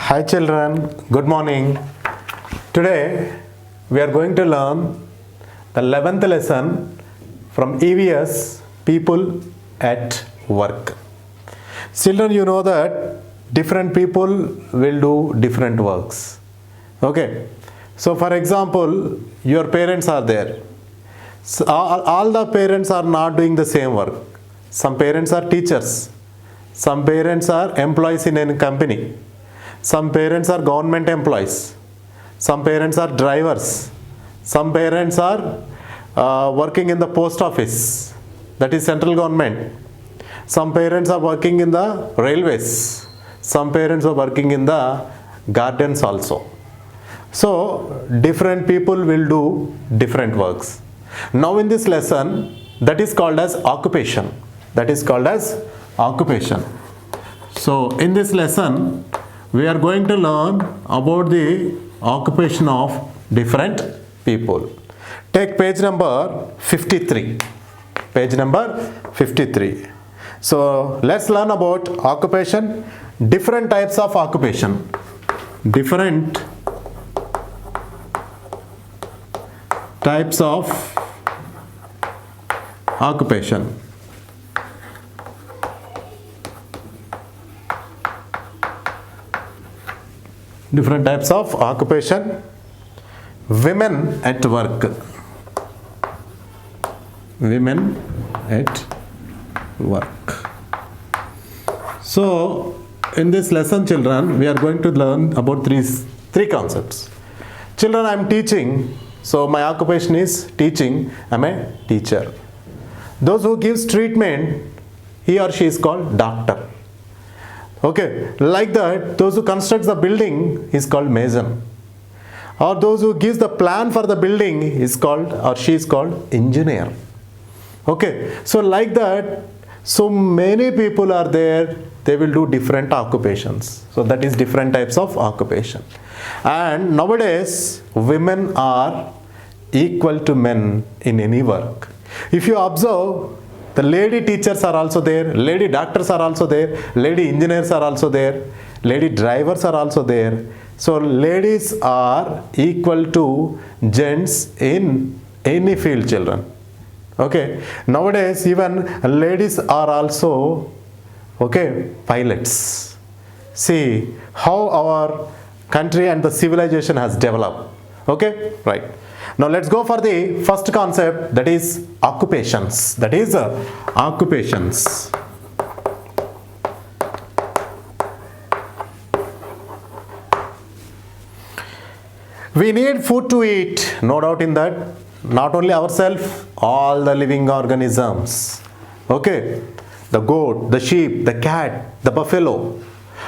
Hi children, good morning. Today we are going to learn the 11th lesson from EVS People at Work. Children, you know that different people will do different works. Okay. So for example, your parents are there. So all the parents are not doing the same work. Some parents are teachers. Some parents are employees in a company. Some parents are government employees. Some parents are drivers. Some parents are working in the post office, that is central government. Some parents are working in the railways. Some parents are working in the gardens also. So different people will do different works. Now in this lesson, that is called as occupation. That is called as occupation. So in this lesson, we are going to learn about the occupation of different people. Take page number 53. Page number 53. So let's learn about occupation, different types of occupation. Different types of occupation. Different types of occupation. Women at work. Women at work. So in this lesson, children, we are going to learn about three concepts. Children, I am teaching, so my occupation is teaching. I am a teacher. Those who gives treatment, he or she is called doctor. Okay, like that, those who constructs the building is called mason. Or those who gives the plan for the building is called, or she is called engineer. Okay, so like that, so many people are there, they will do different occupations. So that is different types of occupation. And nowadays, women are equal to men in any work. If you observe, the lady teachers are also there, lady doctors are also there, lady engineers are also there, lady drivers are also there. So ladies are equal to gents in any field, children. Okay. Nowadays even ladies are also, okay, pilots. See how our country and the civilization has developed. Okay, right. Now let's go for the first concept, that is occupations. That is occupations. We need food to eat, no doubt in that. Not only ourselves, all the living organisms. Okay, the goat, the sheep, the cat, the buffalo,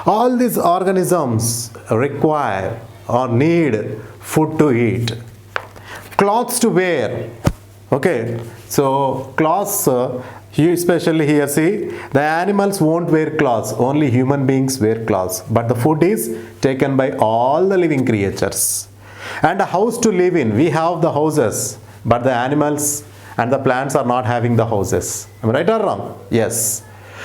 all these organisms require or need food to eat. Clothes to wear. Okay, so clothes, especially here, see, the animals won't wear clothes, only human beings wear clothes, but the food is taken by all the living creatures. And a house to live in, we have the houses, but the animals and the plants are not having the houses. Am I right or wrong? Yes.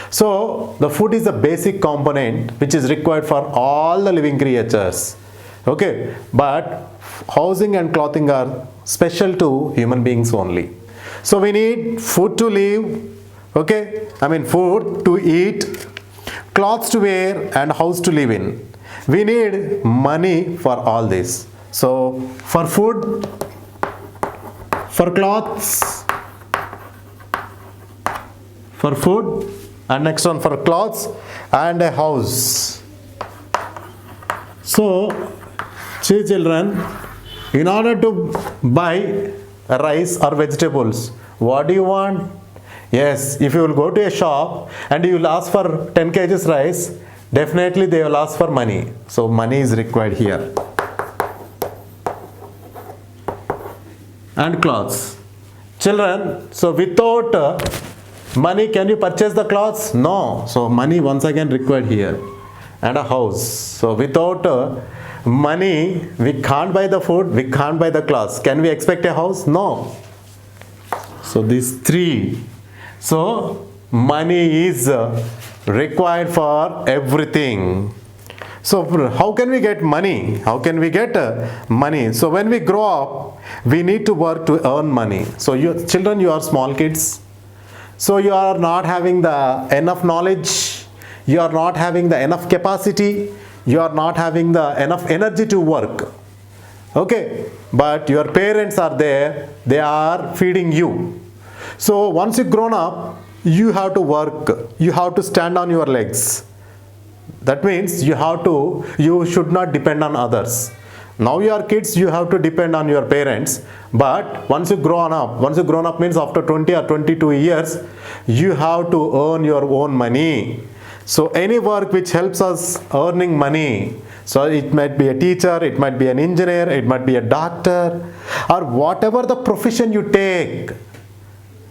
So the food is the basic component which is required for all the living creatures. Okay, but housing and clothing are special to human beings only. So we need food to live, okay, food to eat, clothes to wear and house to live in. We need money for all this. So for food, for clothes, for food, and next one for clothes and a house. So see children, in order to buy rice or vegetables, what do you want? Yes, if you will go to a shop and you will ask for 10 kgs rice, definitely they will ask for money. So money is required here. And clothes. Children, so without money, can you purchase the clothes? No. So money once again required here. And a house. So without money, we can't buy the food, we can't buy the clothes. Can we expect a house? No. So these three. So money is required for everything. So how can we get money? How can we get money? So when we grow up, we need to work to earn money. So you children, you are small kids. So you are not having the enough knowledge. You are not having the enough capacity. You are not having the enough energy to work. Okay, but your parents are there. They are feeding you. So once you grown up, you have to work. You have to stand on your legs. That means you should not depend on others. Now you are kids, you have to depend on your parents. But once you grown up means after 20 or 22 years, you have to earn your own money. So any work which helps us earning money, so it might be a teacher, it might be an engineer, it might be a doctor, or whatever the profession you take,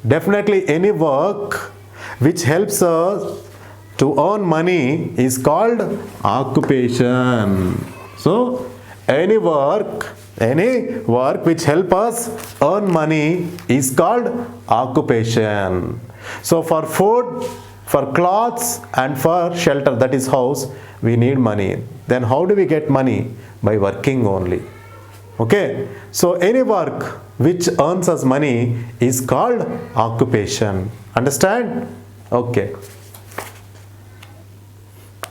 definitely any work which helps us to earn money is called occupation. So any work which help us earn money is called occupation. So for food, for clothes and for shelter, that is house, we need money. Then how do we get money? By working only. Okay, so any work which earns us money is called occupation. Understand? Okay.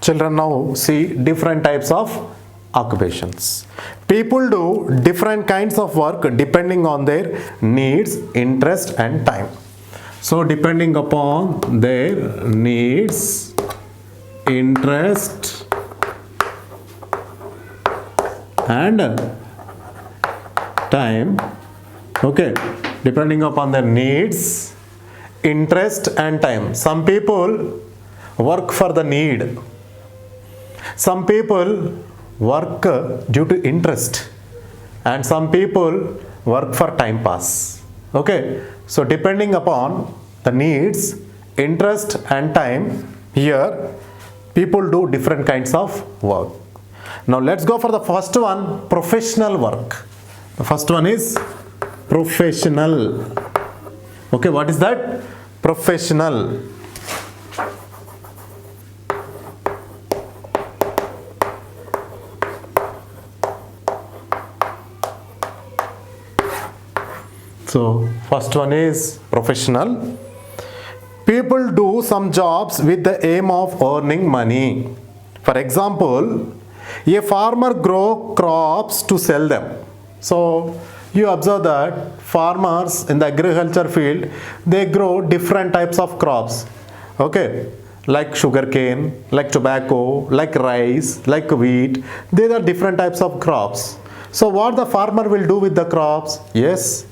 Children, now see different types of occupations. People do different kinds of work depending on their needs, interest and time. So depending upon their needs, interest and time. Okay, depending upon their needs, interest and time. Some people work for the need. Some people work due to interest, and some people work for time pass. Okay, so depending upon the needs, interest and time, here people do different kinds of work. Now let's go for the first one, professional work. The first one is professional. Okay, what is that? Professional. So first one is professional. People do some jobs with the aim of earning money. For example, a farmer grows crops to sell them. So you observe that farmers in the agriculture field, they grow different types of crops. Okay, like sugarcane, like tobacco, like rice, like wheat. These are different types of crops. So what the farmer will do with the crops? Yes,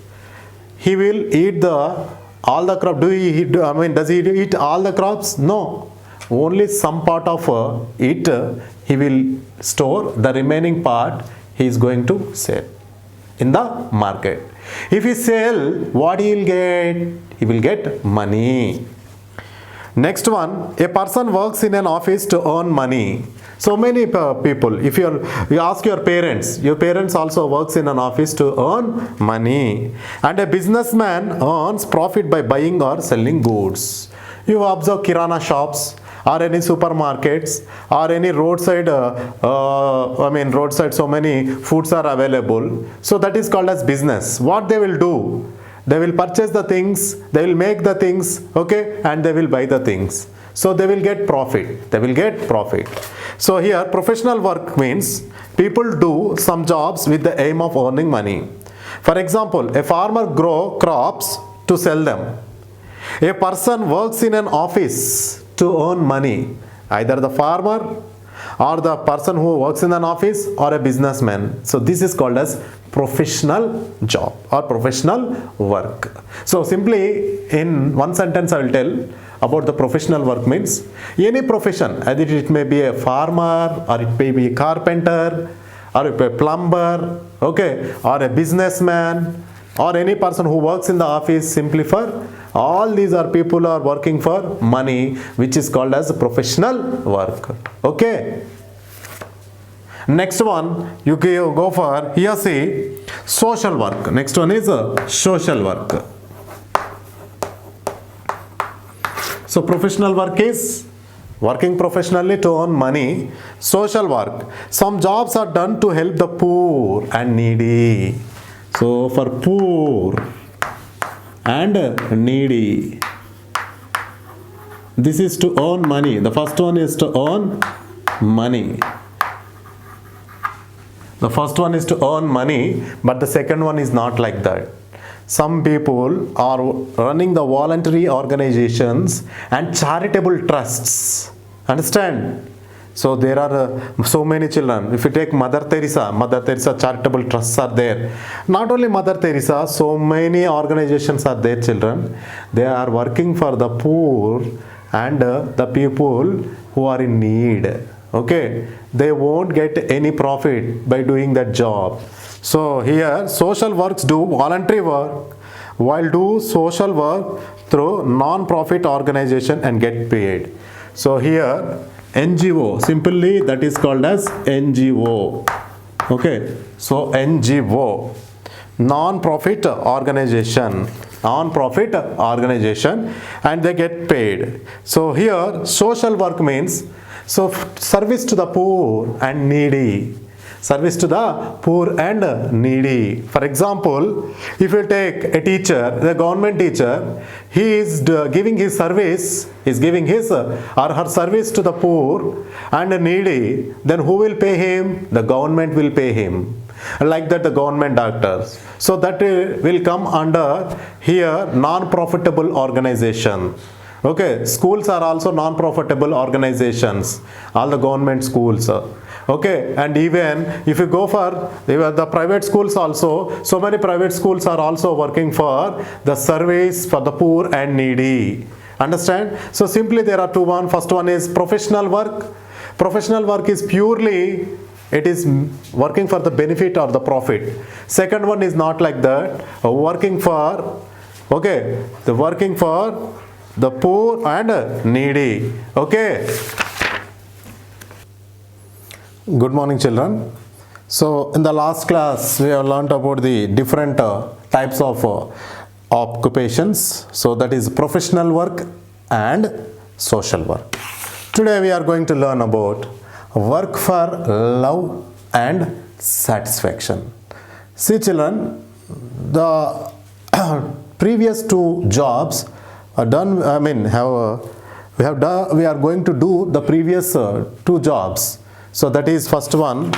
he will eat all the crop. Does he eat all the crops? No. Only some part of it he will store. The remaining part he is going to sell in the market. If he sell, what he will get? He will get money. Next one, a person works in an office to earn money. So many people, if you ask your parents also works in an office to earn money. And a businessman earns profit by buying or selling goods. You observe kirana shops or any supermarkets or any roadside, roadside so many foods are available. So that is called as business. What they will do? They will purchase the things, they will make the things, okay, and they will buy the things. So they will get profit. They will get profit. So here professional work means people do some jobs with the aim of earning money. For example, a farmer grows crops to sell them. A person works in an office to earn money. Either the farmer or the person who works in an office or a businessman. So this is called as professional job or professional work. So simply in one sentence I will tell about the professional work means any profession, either it may be a farmer or it may be a carpenter or a plumber, okay, or a businessman or any person who works in the office. Simply for all these are people are working for money, which is called as professional work. Okay. Next one, you go for, here see, social work. Next one is social work. So professional work is working professionally to earn money. Social work, some jobs are done to help the poor and needy. So for poor and needy, this is to earn money. The first one is to earn money. The first one is to earn money, but the second one is not like that. Some people are running the voluntary organizations and charitable trusts. Understand? So there are so many children. If you take Mother Teresa charitable trusts are there. Not only Mother Teresa, so many organizations are there, children. They are working for the poor and the people who are in need. Okay, they won't get any profit by doing that job. So here social works do voluntary work, while do social work through non-profit organization and get paid. So here NGO, simply that is called as NGO. Okay, so NGO, non-profit organization, and they get paid. So here social work means so service to the poor and needy. Service to the poor and needy. For example, if you take a teacher, the government teacher, he is giving his service, is giving his or her service to the poor and needy, then who will pay him? The government will pay him. Like that the government doctors. So that will come under here non-profitable organization. Okay, schools are also non-profitable organizations, all the government schools. Okay, and even if you go for the private schools also, so many private schools are also working for the service for the poor and needy. Understand? So simply there are two. First one is professional work. Professional work is purely, it is working for the benefit or the profit. Second one is not like that, working for, okay, the working for the poor and needy. Okay. Good morning, children. So in the last class we have learnt about the different types of occupations. So that is professional work and social work. Today we are going to learn about work for love and satisfaction. See, children, the previous two jobs are done. I mean, we are going to do the previous two jobs. So that is first one,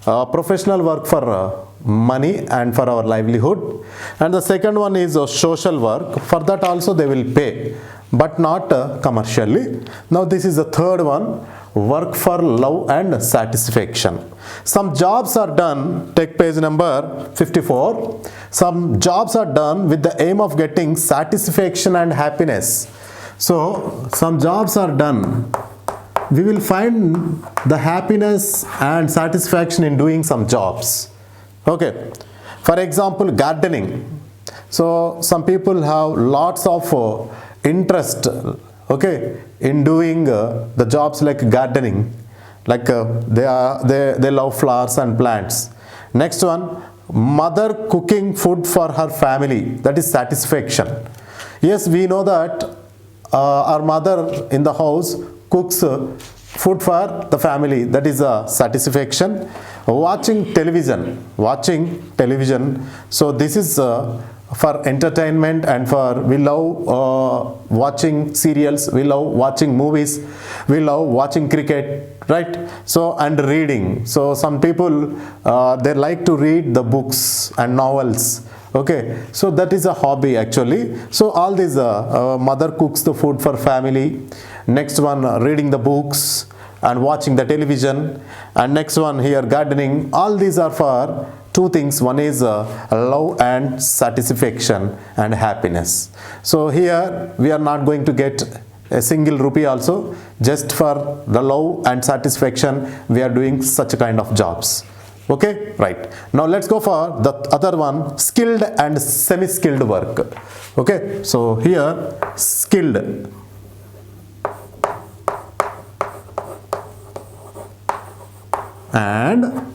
professional work for money and for our livelihood, and the second one is social work. For that also they will pay, but not commercially. Now this is the third one, work for love and satisfaction. Some jobs are done, take page number 54. Some jobs are done with the aim of getting satisfaction and happiness. So some jobs are done, we will find the happiness and satisfaction in doing some jobs. Okay, for example, gardening. So some people have lots of interest, okay, in doing the jobs like gardening, like they love flowers and plants. Next one, mother cooking food for her family, that is satisfaction. Yes, we know that our mother in the house cooks food for the family, that is a satisfaction. Watching television, so this is for entertainment and for, we love watching serials, we love watching movies, we love watching cricket, right? So, and reading. So some people they like to read the books and novels. Okay, so that is a hobby actually. So all these mother cooks the food for family. Next one, reading the books and watching the television. And next one here, gardening. All these are for two things. One is love and satisfaction and happiness. So here we are not going to get a single rupee also. Just for the love and satisfaction we are doing such a kind of jobs. Okay, right. Now let's go for the other one, skilled and semi-skilled work. Okay, so here skilled. And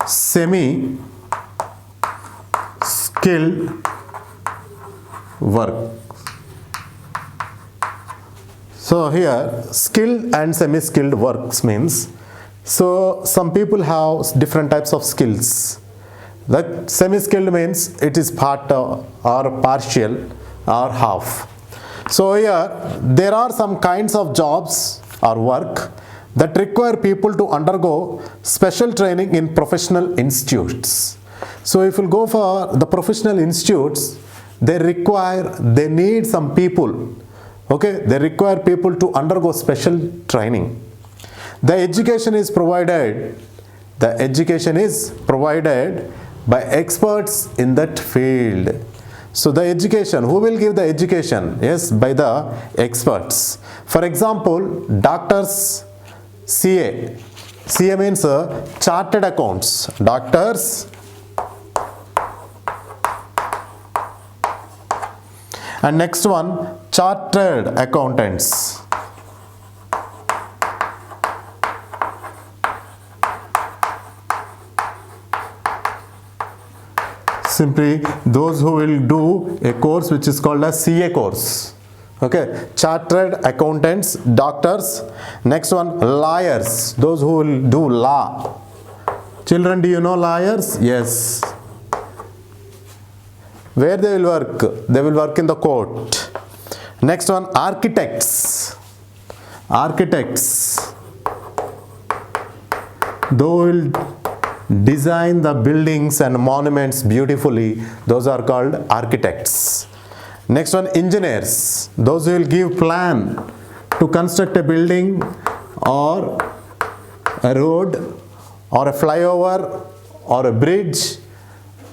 semi-skilled work. So here skilled and semi-skilled works means, so some people have different types of skills. That semi-skilled means it is part or partial or half. So here there are some kinds of jobs or work that require people to undergo special training in professional institutes. So if you go for the professional institutes, they need some people. Okay, they require people to undergo special training. The education is provided by experts in that field. So the education, who will give the education? Yes, by the experts. For example, doctors, CA. CA means chartered accounts. Doctors and next one, chartered accountants. Simply those who will do a course which is called as CA course. Okay, chartered accountants, doctors. Next one, lawyers, those who will do law. Children, do you know lawyers? Yes. Where they will work? They will work in the court. Next one, architects. Architects, they will design the buildings and monuments beautifully. Those are called architects. Next one, engineers, those who will give plan to construct a building or a road or a flyover or a bridge.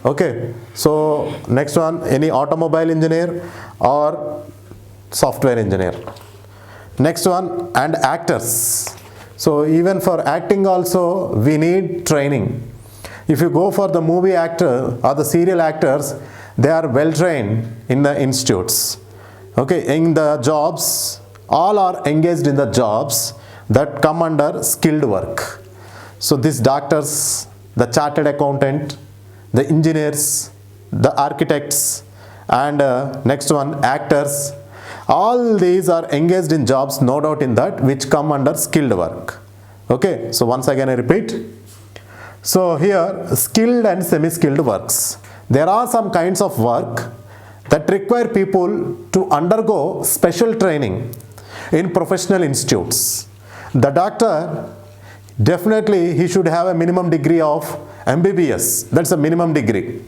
Okay, so next one, any automobile engineer or software engineer. Next one, and actors. So even for acting also we need training. If you go for the movie actor or the serial actors, they are well trained in the institutes. Okay, in the jobs, all are engaged in the jobs that come under skilled work. So these doctors, the chartered accountant, the engineers, the architects, and next one, actors, all these are engaged in jobs, no doubt in that, which come under skilled work. Okay, so once again I repeat. So here, skilled and semi-skilled works. There are some kinds of work that require people to undergo special training in professional institutes. The doctor, definitely he should have a minimum degree of MBBS. That's a minimum degree.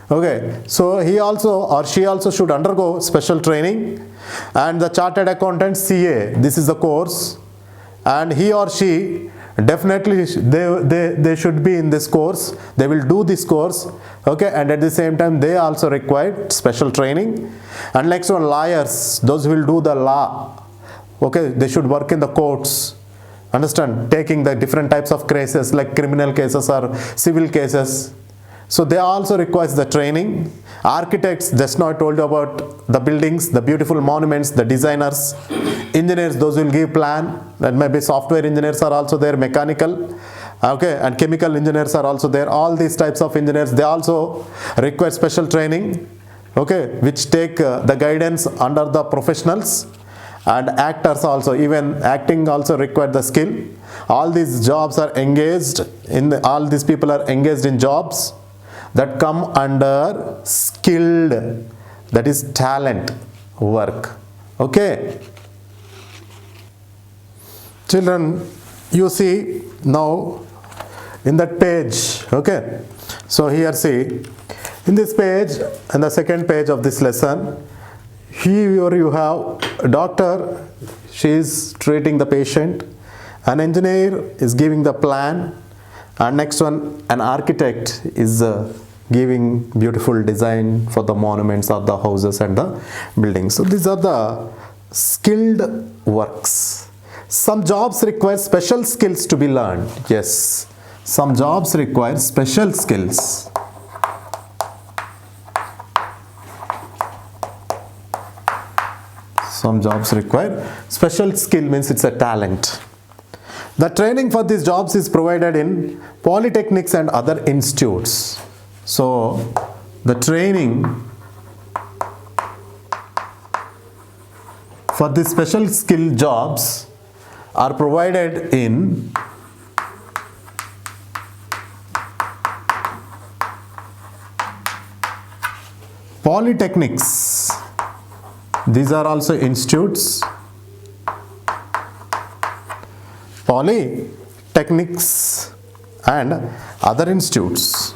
Okay, so he also or she also should undergo special training. And the chartered accountant, CA, this is the course, and he or she definitely they should be in this course. They will do this course. Okay, and at the same time they also require special training. And next one, lawyers, those who will do the law. Okay, they should work in the courts. Understand, taking the different types of cases like criminal cases or civil cases. So they also requires the training. Architects, just now I told you about the buildings, the beautiful monuments, the designers. Engineers, those will give plan. And maybe software engineers are also there, mechanical. Okay, and chemical engineers are also there. All these types of engineers, they also require special training. Okay, which take the guidance under the professionals. And actors also, even acting also require the skill. All these jobs are engaged in, all these people are engaged in jobs that come under skilled, that is talent work. Okay. Children, you see now in that page, okay. So here see, in this page and the second page of this lesson, here you have a doctor, she is treating the patient, an engineer is giving the plan, and next one, an architect is giving beautiful design for the monuments of the houses and the buildings. So these are the skilled works. Some jobs require special skills to be learned. Yes, some jobs require special skills. Some jobs require special skill, means it's a talent. The training for these jobs is provided in polytechnics and other institutes. So the training for the special skill jobs are provided in polytechnics. These are also institutes. Polytechnics and other institutes.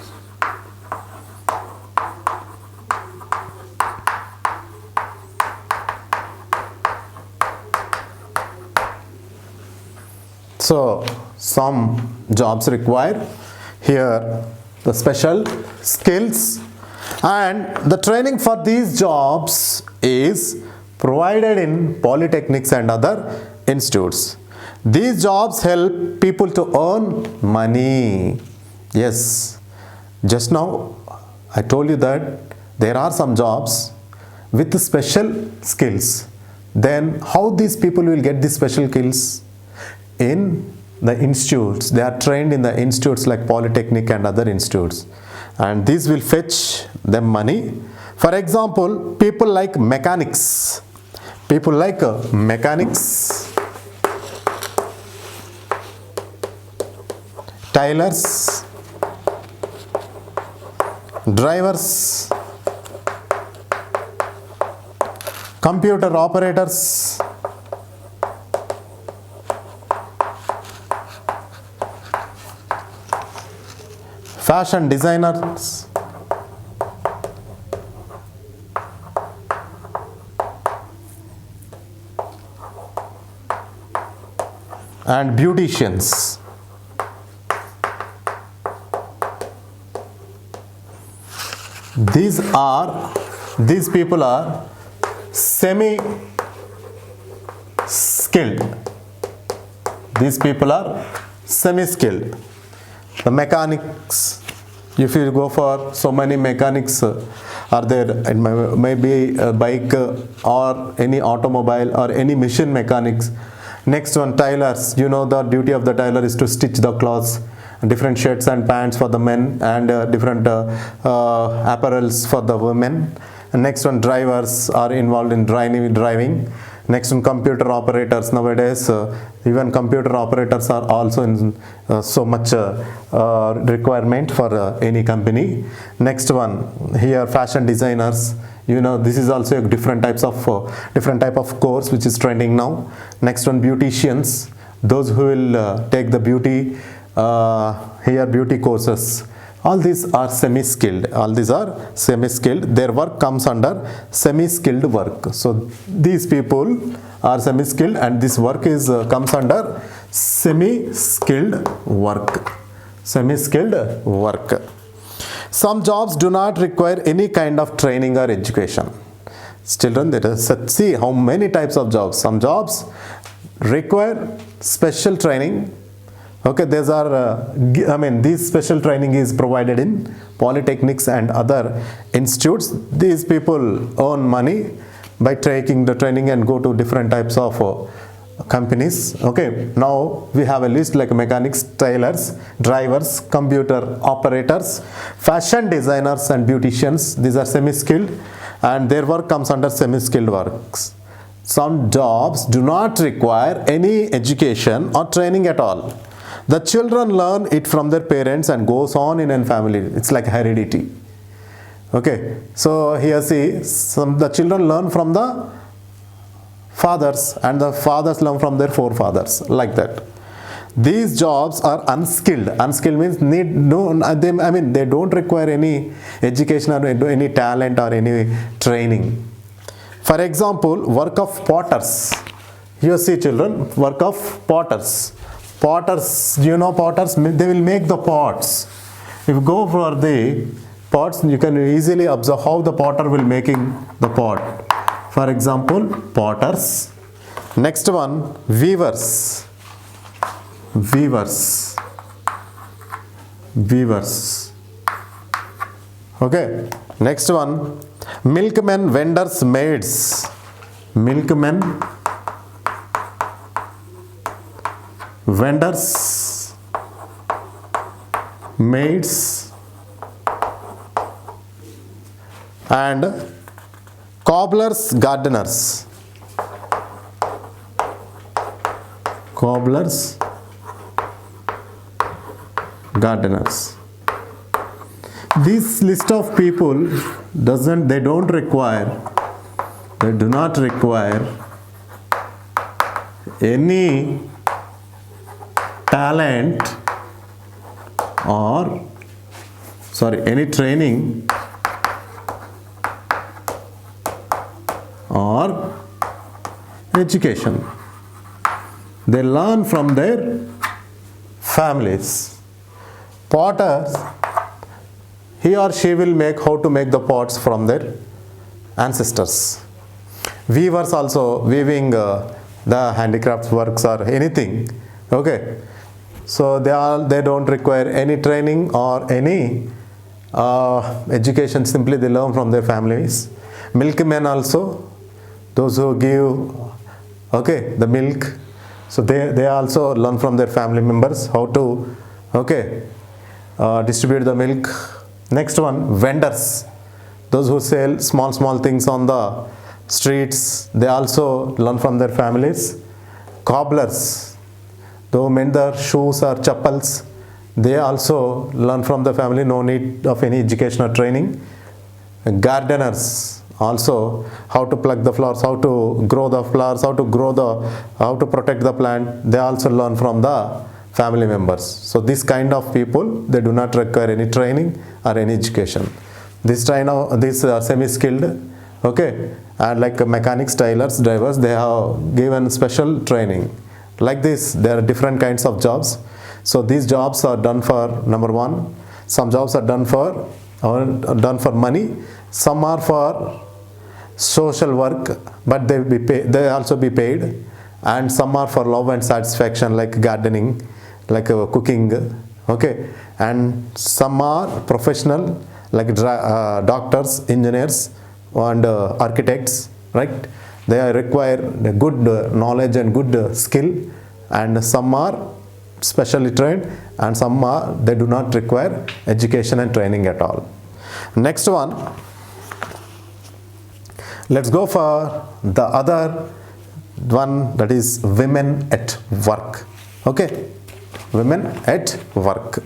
So some jobs require here the special skills, and the training for these jobs is provided in polytechnics and other institutes. These jobs help people to earn money. Yes, just now I told you that there are some jobs with special skills. Then how these people will get these special skills? In the institutes. They are trained in the institutes like polytechnic and other institutes, and these will fetch them money. For example, people like mechanics, tailors, drivers, computer operators, fashion designers, and beauticians. These people are semi skilled. These people are semi skilled. The mechanics, if you go for so many mechanics are there, it may be a bike or any automobile or any machine mechanics. Next one, tailors. You know the duty of the tailor is to stitch the clothes, different shirts and pants for the men, and different apparels for the women. And next one, drivers are involved in driving. Next one, computer operators. Nowadays even computer operators are also in so much requirement for any company. Next one, here fashion designers. You know, this is also a different type of course which is trending now. Next one, beauticians. Those who will take the beauty courses. All these are semi-skilled. Their work comes under semi-skilled work. So these people are semi-skilled, and this work is comes under semi-skilled work. Some jobs do not require any kind of training or education. Children, see how many types of jobs. Some jobs require special training. Okay, these are this special training is provided in polytechnics and other institutes. These people earn money by taking the training and go to different types of companies. Okay, now we have a list like mechanics, tailors, drivers, computer operators, fashion designers, and beauticians. These are semi-skilled, and their work comes under semi-skilled works. Some jobs do not require any education or training at all. The children learn it from their parents and goes on in a family. It's like heredity. Okay, so here see, the children learn from the fathers, and the fathers learn from their forefathers, like that. These jobs are unskilled. Unskilled means they don't require any education or any talent or any training. For example, work of potters. Here see children, work of potters. Potters, you know potters, they will make the pots. If you go for the pots, you can easily observe how the potter will making the pot. For example, potters. Next one, weavers. Okay. Next one, milkmen, vendors, maids. Milkmen, vendors, maids, and cobblers, gardeners. cobblers, gardeners. This list of people they do not require any talent or any training or education. They learn from their families. Potters, he or she will make how to make the pots from their ancestors. Weavers also weaving the handicrafts works or anything. Okay, so they don't require any training or any education. Simply they learn from their families. Milkmen also, those who give the milk, so they also learn from their family members how to distribute the milk. Next one, vendors, those who sell small things on the streets, they also learn from their families. Cobblers, those who mend their shoes or chappals, they also learn from the family, no need of any education or training. Gardeners, also how to pluck the flowers, how to grow the flowers, how to protect the plant, they also learn from the family members. So this kind of people, they do not require any training or any education. These are semi-skilled, and like mechanics, tailors, drivers, they have given special training. Like this, there are different kinds of jobs. So these jobs are done for, number one, some jobs are done for money, some are for social work, but they also be paid, and some are for love and satisfaction, like gardening, like cooking, and some are professional, like doctors, engineers, and architects, right? They require good knowledge and good skill, and some are specially trained, and some they do not require education and training at all. Next one, let's go for the other one, that is women at work. Women at work.